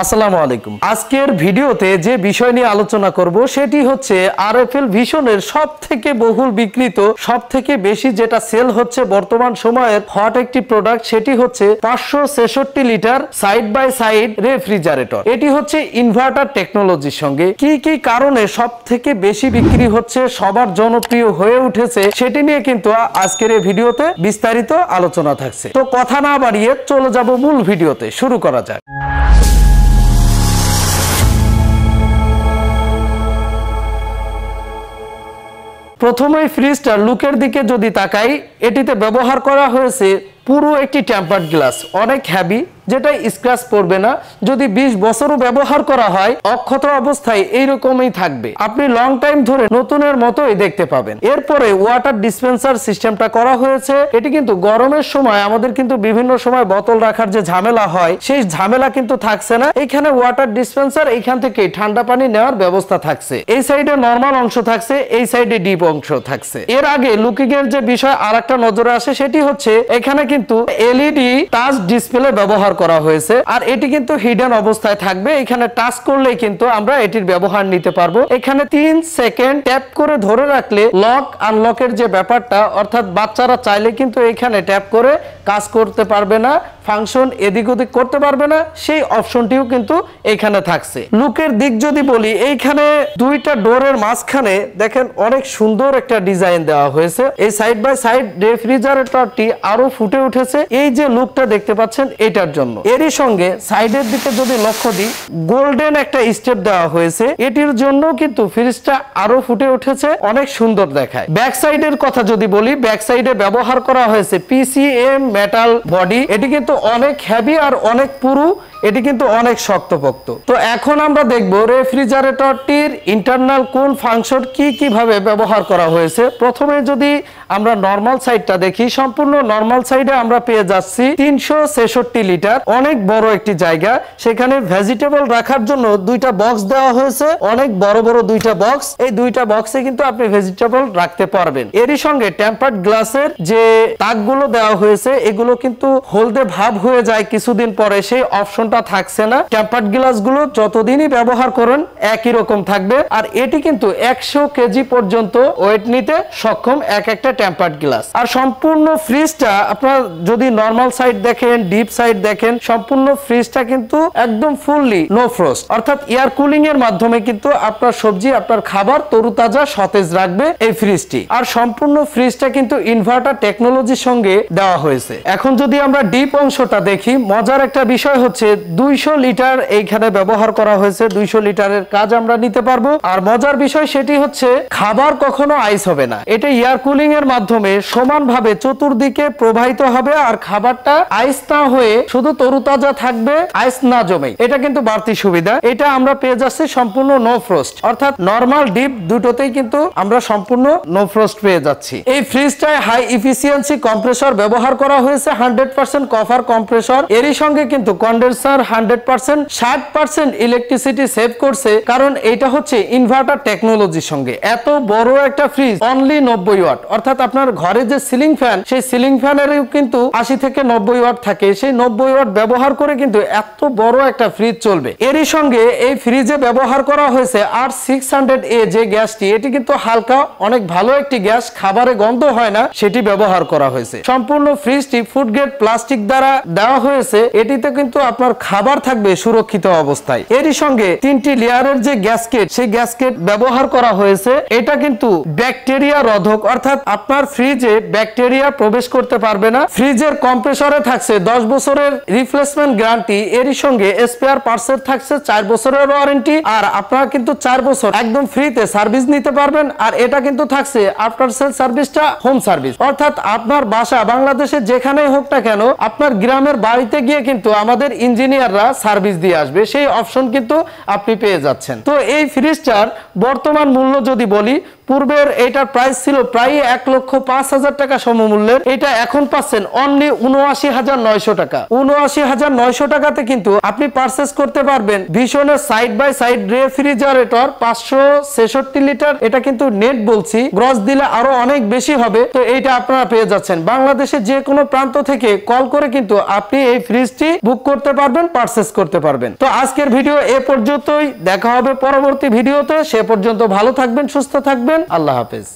আসসালামু আলাইকুম। আজকের ভিডিওতে যে বিষয় নিয়ে আলোচনা করব সেটি হচ্ছে আরএফএল ভিশনের সবথেকে বহুল বিক্রিত, সবথেকে বেশি যেটা সেল হচ্ছে বর্তমান সময়ের হট একটি প্রোডাক্ট, সেটি হচ্ছে 566 litre side by side refrigerator. এটি হচ্ছে ইনভার্টার টেকনোলজির সঙ্গে কি কি কারণে সবথেকে বেশি বিক্রি হচ্ছে, সবার জনপ্রিয় হয়ে উঠেছে, সেটি নিয়ে কিন্তু আজকের এই ভিডিওতে বিস্তারিত আলোচনা থাকছে। তো কথা না বাড়িয়ে চলে যাব মূল ভিডিওতে। শুরু করা যাক। প্রথমেই ফ্রিজটার লুকের দিকে যদি তাকাই, এটিতে ব্যবহার করা হয়েছে পুরো একটি টেম্পার্ড গ্লাস, অনেক হেভি, যেটা স্ক্র্যাচ পড়বে না। যদি 20 বছরও ব্যবহার করা হয় অক্ষত অবস্থায় এইরকমই থাকবে, আপনি লং টাইম ধরে নতুনের মতোই দেখতে পাবেন। এরপরে ওয়াটার ডিসপেন্সার সিস্টেমটা করা হয়েছে। এটি কিন্তু গরমের সময় আমাদের কিন্তু বিভিন্ন সময় বোতল রাখার যে ঝামেলা হয়, সেই ঝামেলা কিন্তু থাকছে না। এখানে ওয়াটার ডিসপেন্সার, এইখান থেকে ঠান্ডা পানি নেওয়ার ব্যবস্থা থাকছে। এই সাইডে নরমাল অংশ থাকছে, এই সাইডে ডিপ অংশ থাকছে। এর আগে লুকিং এর যে বিষয় আর একটা নজরে আসে, সেটি হচ্ছে এখানে কিন্তু এলইডি টাচ ডিসপ্লে ব্যবহার করা হয়েছে। আর এটি কিন্তু হিডেন অবস্থায় থাকবে। এখানে টাচ করলেই কিন্তু আমরা এটির ব্যবহার নিতে পারবো। এখানে 3 সেকেন্ড ট্যাপ করে ধরে রাখলে লক আনলকের যে ব্যাপারটা, অর্থাৎ বাচ্চারা চাইলে কিন্তু এখানে ট্যাপ করে কাজ করতে পারবে না, ফাংশন এদিক ওদিক করতে পারবে না, সেই অপশনটিও কিন্তু এখানে থাকছে। লুকের দিক যদি বলি, এইখানে দুইটা ডোরের মাঝখানে দেখেন অনেক সুন্দর একটা ডিজাইন দেওয়া হয়েছে। এই সাইড বাই সাইড রেফ্রিজারেটরটি আরো ফুটে উঠেছে এই যে লুকটা দেখতে পাচ্ছেন এটার জন্য। এরই সঙ্গে সাইডের দিকে যদি লক্ষ্য দিই, গোল্ডেন একটা স্টেপ দেওয়া হয়েছে, এটির জন্য কিন্তু ফ্রিজটা আরো ফুটে উঠেছে, অনেক সুন্দর দেখায়। ব্যাক সাইডের কথা যদি বলি, ব্যাক সাইডে ব্যবহার করা হয়েছে পিসিএম মেটাল বডি। এটি কিন্তু অনেক হেভি আর অনেক পুরু, এটি কিন্তু অনেক শক্তপোক্ত। তো এখন আমরা দেখব রেফ্রিজারেটরটির ইন্টারনাল কোন ফাংশন কিভাবে ব্যবহার করা হয়েছে। প্রথমে যদি আমরা নরমাল সাইডটা দেখি, সম্পূর্ণ নরমাল সাইডে আমরা পেয়ে যাচ্ছি 366 লিটার, অনেক বড় একটি জায়গা। সেখানে ভেজিটেবল রাখার জন্য দুইটা বক্স দেওয়া হয়েছে, অনেক বড় বড় দুইটা বক্স। এই দুইটা বক্সে কিন্তু আপনি ভেজিটেবল রাখতে পারবেন। এরই সঙ্গে টেম্পার্ড গ্লাসের যে তাকগুলো দেওয়া হয়েছে, এগুলো কিন্তু হলদে ভাব হয়ে যায় কিছুদিন পরে, সেই অপশনটা থাকছে না। টেম্পার্ড গ্লাস গুলো যতদিনই ব্যবহার করেন একই রকম থাকবে। আর এটি কিন্তু 100 কেজি পর্যন্ত ওয়েট নিতে সক্ষম এক একটা টেম্পার্ড গ্লাস। আর সম্পূর্ণ ফ্রিজটা আপনার যদি নরমাল সাইড দেখেন, ডিপ সাইড দেখেন, সম্পূর্ণ ফ্রিজটা কিন্তু একদম ফুললি নো ফ্রস্ট, অর্থাৎ এয়ার কুলিং এর মাধ্যমে কিন্তু আপনার সবজি, আপনার খাবার তরুতাজা সতেজ রাখবে এই ফ্রিজটি। আর সম্পূর্ণ ফ্রিজটা কিন্তু ইনভার্টার টেকনোলজির সঙ্গে দেওয়া হয়েছে। এখন যদি আমরা ডিপ অংশটা দেখি, মজার একটা বিষয় হচ্ছে 200 লিটার এইখানে ব্যবহার করা হয়েছে। 200 লিটারের কাজ আমরা নিতে পারবো। আর মজার বিষয় সেটি হচ্ছে খাবার কখনো আইস হবে না, এটা এয়ার কুলিং এর মাধ্যমে সমানভাবে চতুর্দিকে প্রবাহিত হবে। আর খাবারটা আইস না হয়ে শুধু তরুতাজা থাকবে, আইস না জমে। এটা কিন্তু বাড়তি সুবিধা। এটা আমরা পেয়ে যাচ্ছি সম্পূর্ণ নো ফ্রস্ট, অর্থাৎ নরমাল ডিপ দুটোতেই কিন্তু আমরা সম্পূর্ণ নো ফ্রস্ট পেয়ে যাচ্ছি। এই ফ্রিজটায় হাই এফিসিয়েন্সি কম্প্রেসর ব্যবহার করা হয়েছে, 100% কপার কম্প্রেসর। এরই সঙ্গে কিন্তু কন্ডেন্সার 100%, 60% ইলেকট্রিসিটি সেভ করছে, কারণ এটা হচ্ছে ইনভার্টার টেকনোলজির সঙ্গে। এত বড় একটা ফ্রিজ, অনলি 90 ওয়াট, অর্থাৎ আপনার ঘরে যে সিলিং ফ্যান, সেই সিলিং ফ্যানেরও কিন্তু 80 থেকে 90 ওয়াট থাকে। সেই 90 ওয়াট ব্যবহার করে কিন্তু এত বড় একটা ফ্রিজ চলবে। এরই সঙ্গে এই ফ্রিজে ব্যবহার করা হয়েছে R600A যে গ্যাসটি, এটি কিন্তু হালকা, অনেক ভালো একটি গ্যাস, খাবারে গন্ধ হয় না, সেটি ব্যবহার করা হয়েছে। সম্পূর্ণ ফ্রিজটি ফুড গ্রেড প্লাস্টিক দ্বারা দেওয়া হয়েছে। এটিতে কিন্তু আপনার খাবার থাকবে সুরক্ষিত অবস্থায়। এরই সঙ্গে 3টি লেয়ারের যে গ্যাসকেট, সেই গ্যাসকেট ব্যবহার করা হয়েছে। এটা কিন্তু ব্যাকটেরিয়া রোধক, অর্থাৎ আপনার ফ্রিজে ব্যাকটেরিয়া প্রবেশ করতে পারবে না। ফ্রিজের কম্প্রেসরে থাকছে 10 বছরের রিপ্লেসমেন্ট গ্যারান্টি। এরই সঙ্গে স্পেয়ার পার্টসের থাকছে 4 বছরের ওয়ারেন্টি। আর আপনারা কিন্তু 4 বছর একদম ফ্রিতে সার্ভিস নিতে পারবেন। আর এটা কিন্তু থাকছে আফটার সেল সার্ভিসটা হোম সার্ভিস, অর্থাৎ আপনার বাসা বাংলাদেশে যেখানেই হোক না কেন, আপনার গ্রামের বাড়িতে গিয়ে কিন্তু আমাদের ইঞ্জিনিয়াররা সার্ভিস দিয়ে আসবে, সেই অপশন কিন্তু আপনি পেয়ে যাচ্ছেন। তো এই ফ্রিজটার বর্তমান মূল্য যদি বলি, পূর্বের এটার প্রাইস ছিল প্রায় 1,05,000 টাকা সমমূল্যের, এটা এখন পাচ্ছেন অনলি 79,900 টাকা। 79,900 টাকাতে কিন্তু আপনি পারচেজ করতে পারবেন ভিশনের side by side refrigerator 566 litre. এটা কিন্তু নেট বলছি, গ্রস দিলে আরো অনেক বেশি হবে। তো এইটা আপনারা পেয়ে যাচ্ছেন বাংলাদেশের যে কোনো প্রান্ত থেকে কল করে কিন্তু আপনি এই ফ্রিজটি বুক করতে পারবেন। পারবেন, পারচেজ করতে পারবেন। তো আজকের ভিডিও এ পর্যন্তই, দেখা হবে পরবর্তী ভিডিওতে। সে পর্যন্ত ভালো থাকবেন, সুস্থ থাকবেন। আল্লাহ হাফেজ।